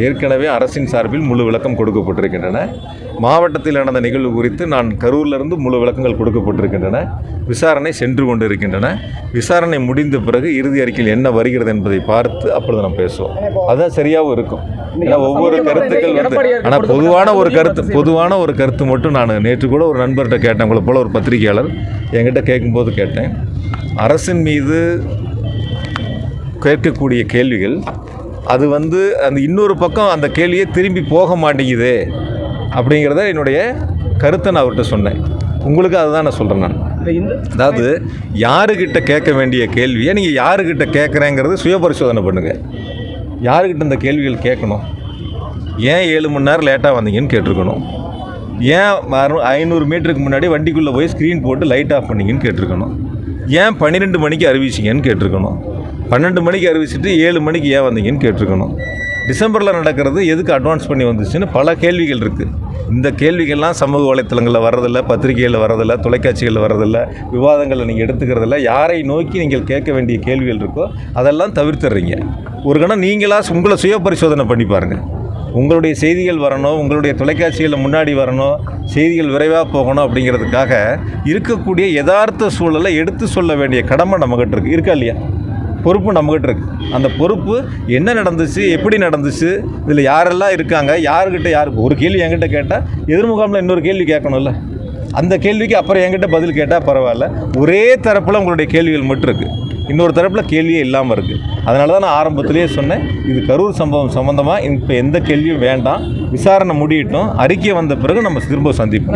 ஏற்கனவே அரசின் சார்பில் முழு விளக்கம் கொடுக்கப்பட்டிருக்கின்றன. மாவட்டத்தில் நடந்த நிகழ்வு குறித்து நான் கரூரிலிருந்து முழு விளக்கங்கள் கொடுக்கப்பட்டிருக்கின்றன. விசாரணை சென்று கொண்டு இருக்கின்றன. விசாரணை முடிந்த பிறகு இறுதி அறிக்கையில் என்ன வருகிறது என்பதை பார்த்து அப்பொழுது நம்ம பேசுவோம். அதுதான் சரியாகவும் இருக்கும். ஏன்னா ஒவ்வொரு கருத்துக்கள் ஆனால் பொதுவான ஒரு கருத்து மட்டும் நான் நேற்று கூட ஒரு நண்பர்கிட்ட கேட்டேன், உங்களை போல ஒரு பத்திரிகையாளர் என்கிட்ட கேட்கும்போது கேட்டேன், அரசின் மீது கேட்கக்கூடிய கேள்விகள் அது அந்த இன்னொரு பக்கம் அந்த கேள்வியை திரும்பி போக மாட்டேங்குது அப்படிங்கிறத என்னுடைய கருத்தை நான் அவர்கிட்ட சொன்னேன். உங்களுக்கு அதுதான் நான் சொல்கிறேன். நான் அதாவது யாருக்கிட்ட கேட்க வேண்டிய கேள்வியை நீங்கள் யாருக்கிட்ட கேட்குறேங்கிறது சுய பரிசோதனை பண்ணுங்கள். யாருக்கிட்ட இந்த கேள்விகள் கேட்கணும்? ஏன் 7 மணி நேரம் லேட்டாக வந்தீங்கன்னு கேட்டிருக்கணும். ஏன் 500 மீட்டருக்கு முன்னாடி வண்டிக்குள்ளே போய் ஸ்க்ரீன் போட்டு லைட் ஆஃப் பண்ணிங்கன்னு கேட்டிருக்கணும். ஏன் 12 மணிக்கு அறிவிச்சிங்கன்னு கேட்டிருக்கணும். 12 மணிக்கு அறிவிச்சிட்டு 7 மணிக்கு ஏன் வந்தீங்கன்னு கேட்டிருக்கணும். டிசம்பரில் நடக்கிறது எதுக்கு அட்வான்ஸ் பண்ணி வந்துச்சுன்னு பல கேள்விகள் இருக்குது. இந்த கேள்விகள்லாம் சமூக வலைத்தளங்களில் வர்றதில்லை, பத்திரிகைகளில் வர்றதில்லை, தொலைக்காட்சிகளில் வர்றதில்லை, விவாதங்களில் நீங்கள் எடுத்துக்கிறதில்ல. யாரை நோக்கி நீங்கள் கேட்க வேண்டிய கேள்விகள் இருக்கோ அதெல்லாம் தவிர்த்துறீங்க. ஒரு கணம் நீங்களாக உங்களை சுய பரிசோதனை பண்ணி பாருங்கள். உங்களுடைய செய்திகள் வரணும், உங்களுடைய தொலைக்காட்சிகளில் முன்னாடி வரணும், செய்திகள் விரைவாக போகணும் அப்படிங்கிறதுக்காக இருக்கக்கூடிய யதார்த்த சூழலை எடுத்து சொல்ல வேண்டிய கடமை நம்மகிட்ட இருக்கா இல்லையா? பொறுப்பு நம்மகிட்ட இருக்குது. அந்த பொறுப்பு என்ன நடந்துச்சு, எப்படி நடந்துச்சு, இதில் யாரெல்லாம் இருக்காங்க, யாருக்கு ஒரு கேள்வி என்கிட்ட கேட்டால் எதிர்முகாமில் இன்னொரு கேள்வி கேட்கணும்ல. அந்த கேள்விக்கு அப்புறம் என்கிட்ட பதில் கேட்டால் பரவாயில்ல. ஒரே தரப்பில் உங்களுடைய கேள்விகள் மட்டும் இருக்குது, இன்னொரு தரப்பில் கேள்வியே இல்லாமல் இருக்குது. அதனால தான் நான் ஆரம்பத்திலேயே சொன்னேன், இது கரூர் சம்பவம் சம்மந்தமாக இப்போ எந்த கேள்வியும் வேண்டாம், விசாரணை முடியட்டும், அறிக்கை வந்த பிறகு நம்ம திரும்ப சந்திப்போம்.